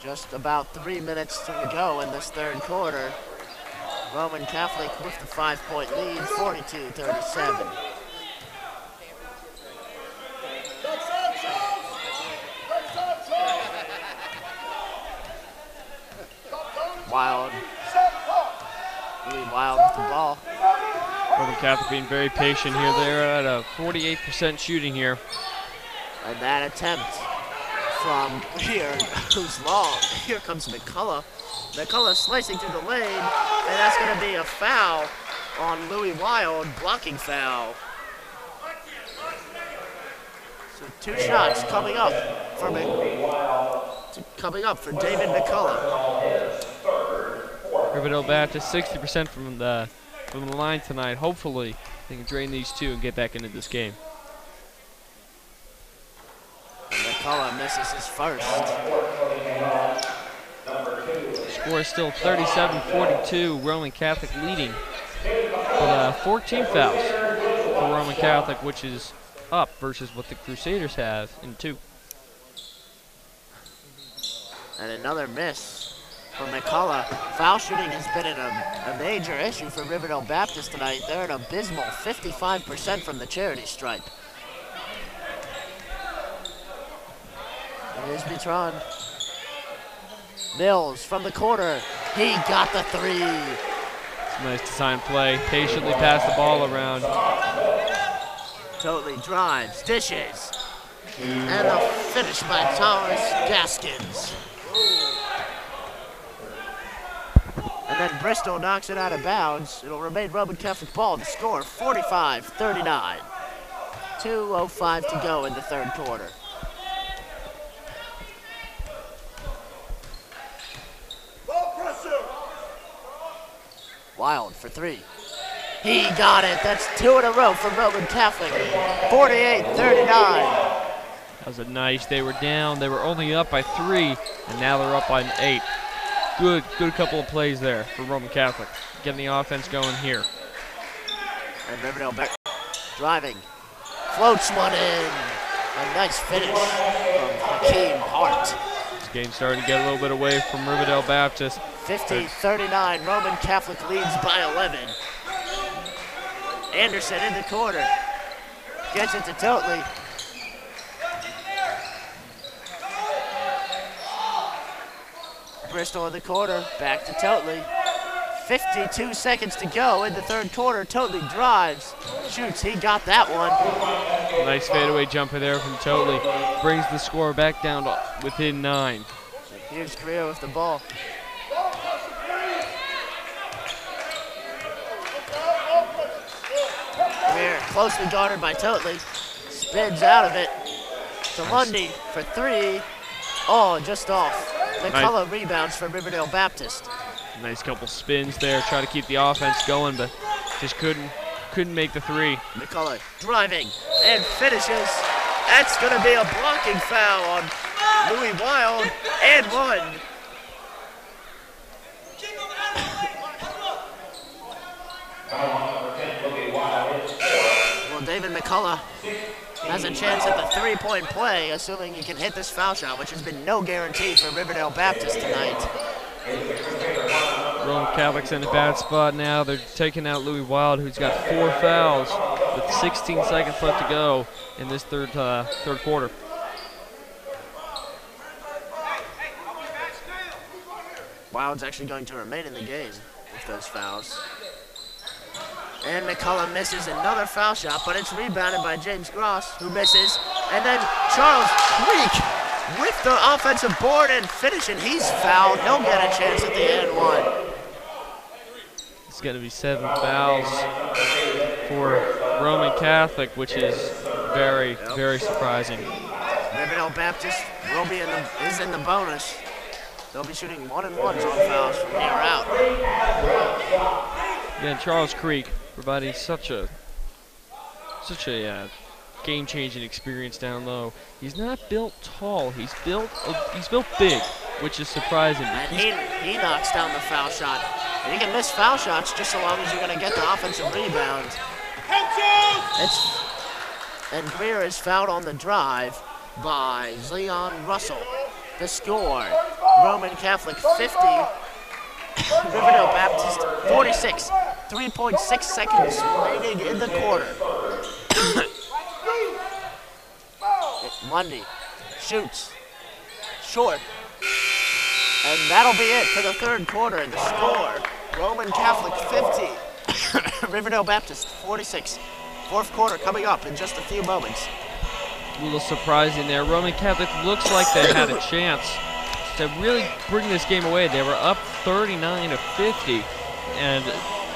Just about 3 minutes to go in this third quarter. Roman Catholic with the 5-point lead, 42-37. Wild. Really wild with the ball. Roman Catholic being very patient here. They're at a 48% shooting here. And that attempt from here goes long. Here comes McCullough. McCullough slicing through the lane, and that's going to be a foul on Louis Wild, blocking foul. So 2 shots coming up for David McCullough. Riverdale Baptist 60% from the line tonight. Hopefully they can drain these 2 and get back into this game. And McCullough misses his first. Score is still 37-42. Roman Catholic leading. But 14 fouls for Roman Catholic, which is up versus what the Crusaders have in 2. And another miss for McCullough. Foul shooting has been a major issue for Riverdale Baptist tonight. They're an abysmal 55% from the charity stripe. Here's Bitron. Mills from the corner. He got the 3. It's a nice design play. Patiently pass the ball around. Totally drives, dishes. And a finish by Thomas Gaskins. And then Bristol knocks it out of bounds. It'll remain Roman Catholic ball. The score, 45-39. 2:05 to go in the third quarter. Wild for 3. He got it. That's 2 in a row for Roman Catholic. 48-39. That was a nice. They were down. They were only up by 3, and now they're up by 8. Good couple of plays there for Roman Catholic. Getting the offense going here. And Riverdale back driving. Floats one in. A nice finish from Hakeem Hart. This game's starting to get a little bit away from Riverdale Baptist. 50-39. Roman Catholic leads by 11. Anderson in the corner. Gets it to Totley. Bristol in the corner. Back to Totley. 52 seconds to go in the third quarter. Totley drives. Shoots. He got that one. Nice fadeaway jumper there from Totley. Brings the score back down to within 9. Here's Greer with the ball. Greer closely guarded by Totley. Spins out of it to Lundy for 3. Oh, just off. McCullough rebounds for Riverdale Baptist. Nice couple spins there. Try to keep the offense going, but just couldn't make the 3. McCullough driving and finishes. That's going to be a blocking foul on Louis Wild and 1. Well, David McCullough has a chance at the 3-point play, assuming he can hit this foul shot, which has been no guarantee for Riverdale Baptist tonight. Roman Catholic's in a bad spot now. They're taking out Louis Wild, who's got 4 fouls with 16 seconds left to go in this third quarter. Wild's actually going to remain in the game with those fouls. And McCullough misses another foul shot, but it's rebounded by James Gross, who misses. And then Charles Creek with the offensive board and finish, and he's fouled. He'll get a chance at the end 1. It's going to be 7 fouls for Roman Catholic, which is very, very surprising. Riverdale Baptist will be is in the bonus. They'll be shooting 1-and-1s on fouls from here out. Again, Charles Creek providing such a game-changing experience down low. He's not built tall. He's built big, which is surprising. And he knocks down the foul shot. And you can miss foul shots just so long as you're going to get the offensive rebound. And Greer is fouled on the drive by Leon Russell. The score, Roman Catholic 50, Riverdale Baptist 46. 3.6 seconds remaining in the quarter. Lundy shoots. Short. And that'll be it for the third quarter. The score, Roman Catholic 50, Riverdale Baptist 46. Fourth quarter coming up in just a few moments. A little surprising there. Roman Catholic looks like they had a chance to really bring this game away. They were up 39-50, and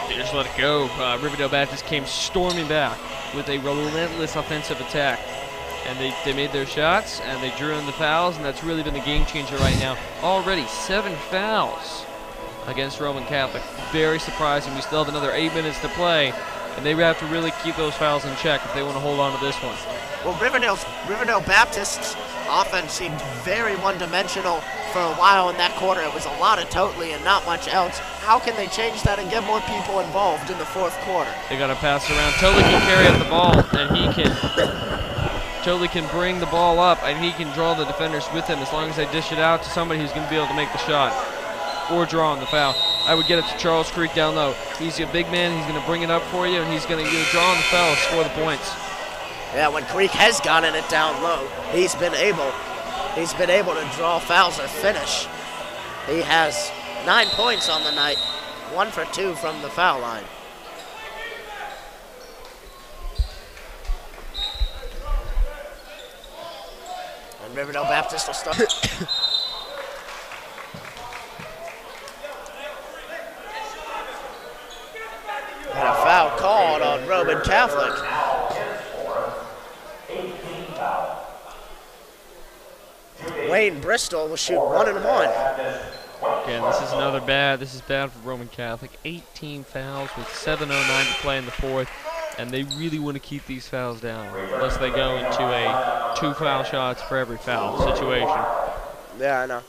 they just let it go. Riverdale Baptist came storming back with a relentless offensive attack. And they made their shots, and they drew in the fouls, and that's really been the game changer right now. Already 7 fouls against Roman Catholic. Very surprising. We still have another 8 minutes to play, and they have to really keep those fouls in check if they want to hold on to this one. Well, Riverdale Baptist's offense seemed very one-dimensional for a while in that quarter. It was a lot of Totley and not much else. How can they change that and get more people involved in the fourth quarter? They got to pass around. Totley can carry up the ball, and Totley can bring the ball up, and he can draw the defenders with him as long as they dish it out to somebody who's going to be able to make the shot or draw on the foul. I would get it to Charles Creek down low. He's a big man. He's going to bring it up for you, and he's going to either draw on the foul or score the points. Yeah, when Creek has gotten it down low, he's been able to draw fouls or finish. He has 9 points on the night, 1 for 2 from the foul line. And Riverdale Baptist will start. And a foul called on Roman Catholic. Wayne Bristol will shoot 1-and-1. Again, this is another bad. This is bad for Roman Catholic. 18 fouls with 7:09 to play in the fourth, and they really want to keep these fouls down, unless they go into a 2 foul shots for every foul situation. Yeah, I know.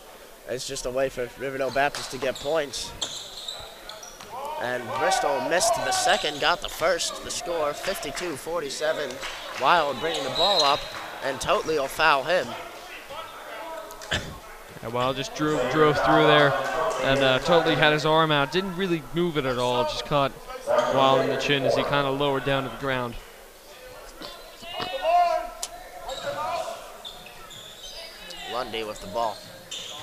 It's just a way for Riverdale Baptist to get points. And Bristol missed the second, got the first. The score, 52-47. Wild bringing the ball up, and Totley will foul him. And Wild just drove through there, and Totley had his arm out. Didn't really move it at all, just caught Wild in the chin as he kind of lowered down to the ground. Lundy with the ball.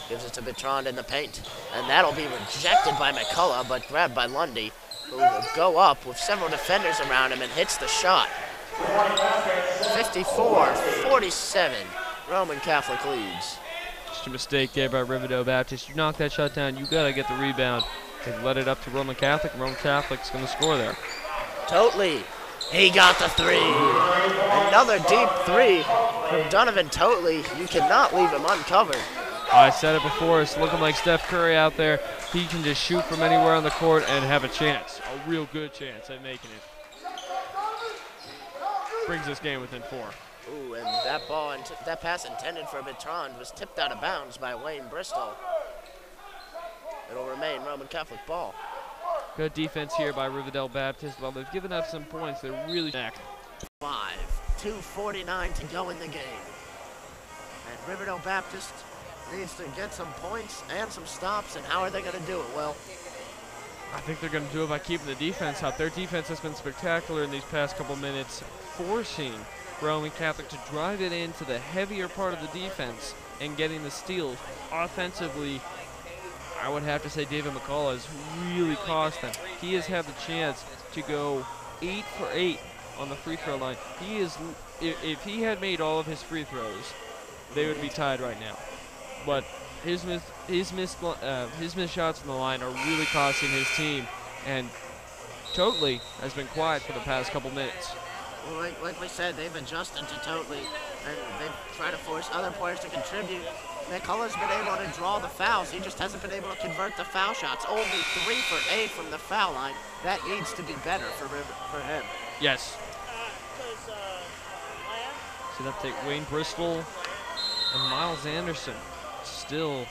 Gives it to Bertrand in the paint. And that'll be rejected by McCullough, but grabbed by Lundy, who will go up with several defenders around him and hits the shot. 54-47. Roman Catholic leads. Just a mistake there by Riverdale Baptist. You knock that shot down, you gotta get the rebound. They let it up to Roman Catholic, and Roman Catholic's gonna score there. Totley, he got the three. Another deep three from Donovan Totley. You cannot leave him uncovered. I said it before, it's looking like Steph Curry out there. He can just shoot from anywhere on the court and have a chance, a real good chance at making it. Brings this game within 4. Ooh, and that ball, that pass intended for Bertrand was tipped out of bounds by Wayne Bristol. It'll remain Roman Catholic ball. Good defense here by Riverdale Baptist. While they've given up some points, they're really back. 2:49 to go in the game. And Riverdale Baptist needs to get some points and some stops, and how are they going to do it? Well, I think they're going to do it by keeping the defense up. Their defense has been spectacular in these past couple minutes, forcing Roman Catholic to drive it into the heavier part of the defense and getting the steals. Offensively, I would have to say David McCullough has really cost them. He has had the chance to go 8 for 8 on the free throw line. He is, if he had made all of his free throws, they would be tied right now. But his missed shots on the line are really costing his team, and Totley has been quiet for the past couple minutes. Well, like we said, they've adjusted to Totley, and they've tried to force other players to contribute. McCullough's been able to draw the fouls. He just hasn't been able to convert the foul shots. Only 3 for 8 from the foul line. That needs to be better for him. Yes. So that take Wayne Bristol and Miles Anderson still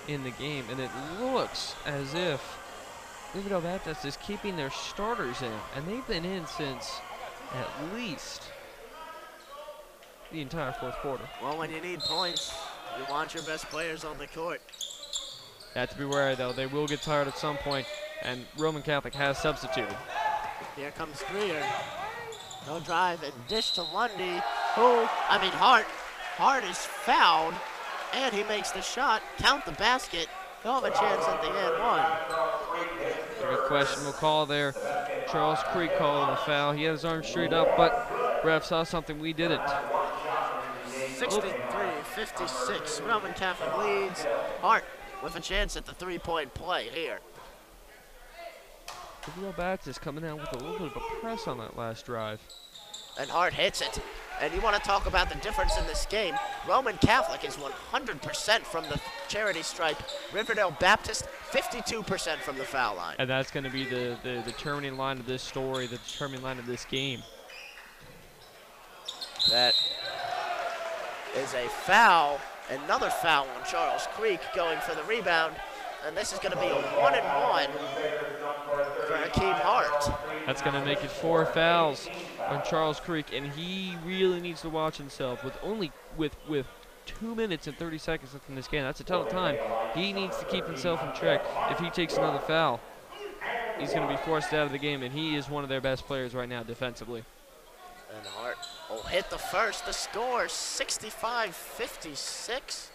in the game, and it looks as if Riverdale Baptist is keeping their starters in, and they've been in since at least the entire fourth quarter. Well, when you need points, you want your best players on the court. You have to be wary, though. They will get tired at some point, and Roman Catholic has substituted. Here comes Greer. No drive and dish to Lundy. Hart. Hart is fouled, and he makes the shot. Count the basket. They'll have a chance at the end one. A questionable call there. Charles Creek called the foul. He had his arm straight up, but ref saw something we didn't. 63-56. Roman Catholic leads. Hart with a chance at the three-point play here. Riverdale Baptist coming out with a little bit of a press on that last drive. And Hart hits it. And you want to talk about the difference in this game. Roman Catholic is 100% from the charity stripe. Riverdale Baptist, 52% from the foul line. And that's going to be the determining line of this story, the determining line of this game. That is a foul. Another foul on Charles Creek going for the rebound. And this is going to be a 1-and-1 for Hakeem Hart. That's going to make it 4 fouls on Charles Creek, and he really needs to watch himself. With 2 minutes and 30 seconds left in this game, that's a ton of time. He needs to keep himself in check. If he takes another foul, he's going to be forced out of the game, and he is one of their best players right now defensively. And Hart will hit the first. The score, 65-56.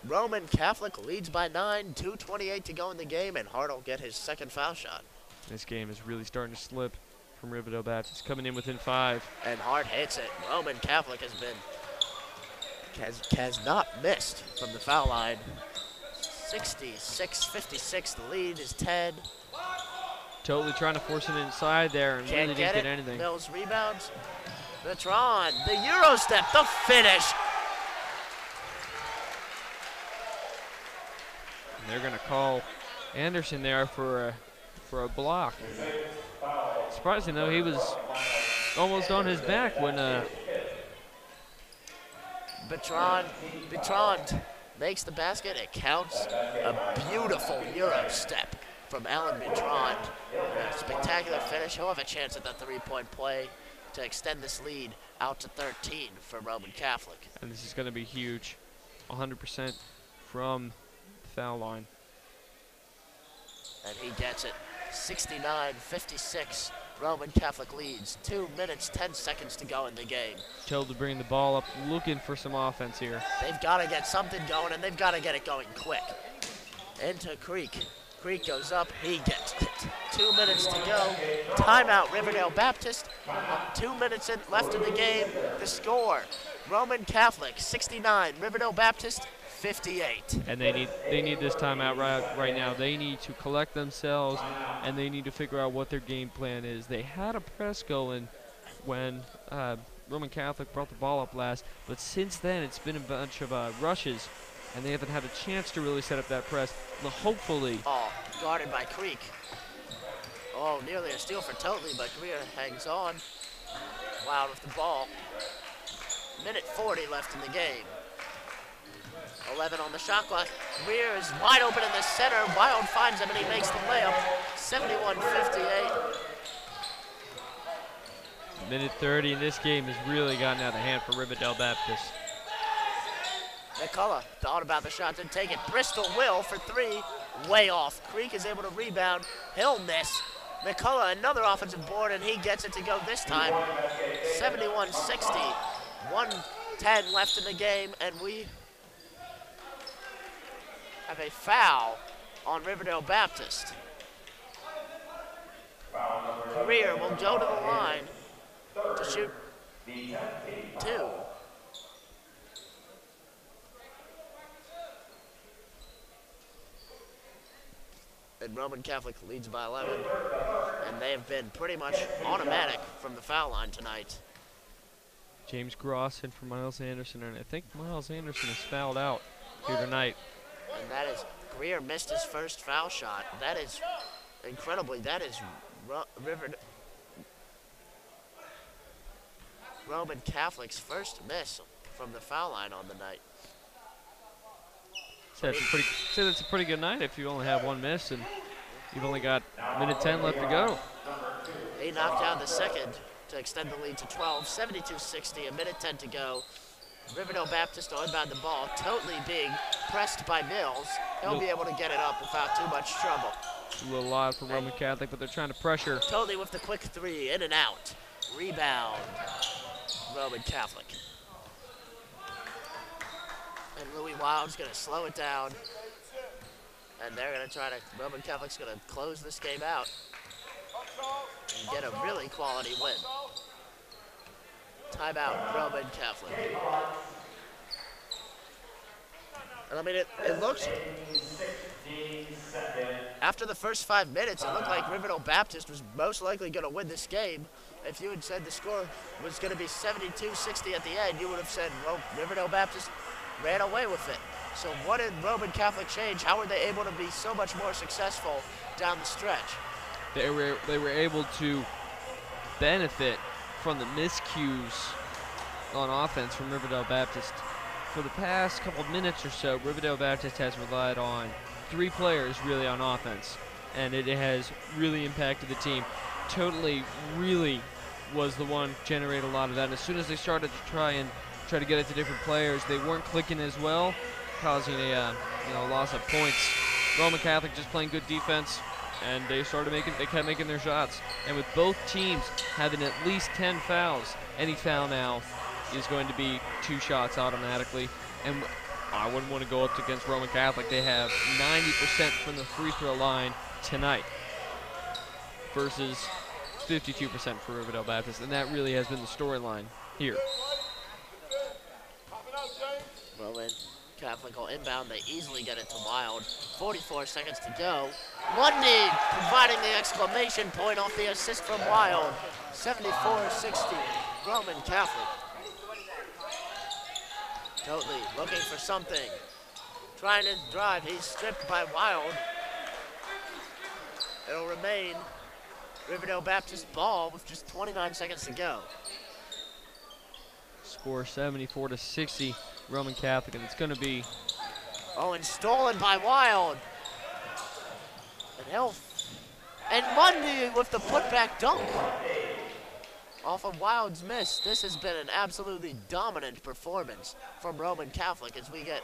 Roman Catholic leads by 9, 2:28 to go in the game, and Hart will get his second foul shot. This game is really starting to slip from Riverdale Baptist, coming in within 5. And Hart hits it. Roman Catholic has not missed from the foul line. 66-56, the lead is 10. Totally trying to force it inside there and really didn't get anything. Mills rebounds. Bertrand, the Euro step, the finish. They're going to call Anderson there for a block. Surprising though, he was almost on his back when Bertrand makes the basket. It counts. A beautiful Euro step from Alan Bertrand. A spectacular finish. He'll have a chance at that three-point play to extend this lead out to 13 for Roman Catholic. And this is going to be huge. 100% from the foul line. And he gets it. 69-56. Roman Catholic leads. 2 minutes, 10 seconds to go in the game. Told to bring the ball up, looking for some offense here. They've got to get something going, and they've got to get it going quick. Into Creek. Creek goes up. He gets it. 2 minutes to go. Timeout, Riverdale Baptist. 2 minutes left in the game. The score, Roman Catholic 69, Riverdale Baptist 58. And they need this timeout right now. They need to collect themselves, and they need to figure out what their game plan is. They had a press going when Roman Catholic brought the ball up last, but since then it's been a bunch of rushes, and they haven't had a chance to really set up that press. Well, hopefully. Oh, guarded by Creek. Oh, nearly a steal for Totley, but Greer hangs on. Wild with the ball. Minute 40 left in the game. 11 on the shot clock. Greer is wide open in the center. Wild finds him and he makes the layup. 71-58. Minute 30 in this game has really gotten out of hand for Riverdale Baptist. McCullough thought about the shot, didn't take it. Bristol will for three. Way off. Creek is able to rebound. He'll miss. McCullough, another offensive board, and he gets it to go this time. 71-60. 1:10 left in the game, and we have a foul on Riverdale Baptist. Greer will go to the line to shoot two. And Roman Catholic leads by 11. And they have been pretty much automatic from the foul line tonight. James Gross in for Miles Anderson, and I think Miles Anderson is fouled out here tonight. And that is, Greer missed his first foul shot. That is, incredibly, that is Roman Catholic's first miss from the foul line on the night. So that's a pretty good night if you only have one miss and you've only got minute 10 left to go. He knocked down the second to extend the lead to 12. 72-60, a minute 10 to go. Riverdale Baptist will inbound the ball. Totally being pressed by Mills. He'll be able to get it up without too much trouble. A little odd for Roman Catholic, but they're trying to pressure. Totally with the quick three, in and out. Rebound, Roman Catholic. And Louis Wild's going to slow it down. And they're going to try to, Roman Catholic's going to close this game out and get a really quality win. Timeout, Roman Catholic. And I mean, it looks, after the first 5 minutes, it looked like Riverdale Baptist was most likely going to win this game. If you had said the score was going to be 72-60 at the end, you would have said, well, Riverdale Baptist ran away with it. So what did Roman Catholic change? How were they able to be so much more successful down the stretch? They were able to benefit from the miscues on offense from Riverdale Baptist. For the past couple of minutes or so, Riverdale Baptist has relied on 3 players really on offense, and it has really impacted the team. Totally really was the one to generate a lot of that. And as soon as they started to try to get it to different players, they weren't clicking as well, causing a loss of points. Roman Catholic just playing good defense, and they kept making their shots. And with both teams having at least 10 fouls, any foul now is going to be 2 shots automatically. And I wouldn't want to go up against Roman Catholic. They have 90% from the free throw line tonight versus 52% for Riverdale Baptist, and that really has been the storyline here. Roman Catholic will inbound. They easily get it to Wild. 44 seconds to go. Lundy providing the exclamation point off the assist from Wild. 74-60, Roman Catholic. Totally looking for something. trying to drive. He's stripped by Wild. It'll remain Riverdale Baptist ball with just 29 seconds to go. Score 74-60, Roman Catholic, and it's going to be. Oh, and stolen by Wild. And Mundy with the putback dunk. Off of Wild's miss. This has been an absolutely dominant performance from Roman Catholic as we get.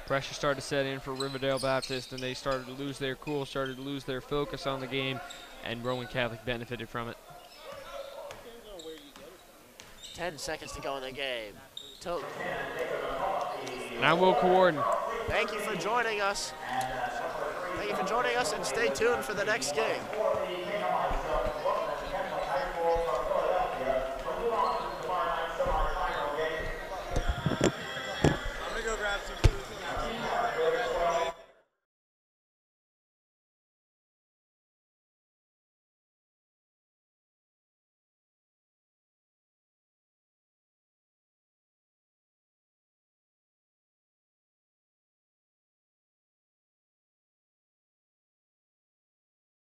Pressure started to set in for Riverdale Baptist, and they started to lose their cool, started to lose their focus on the game, and Roman Catholic benefited from it. 10 seconds to go in the game. Now Will Warden. Thank you for joining us. Thank you for joining us, and stay tuned for the next game.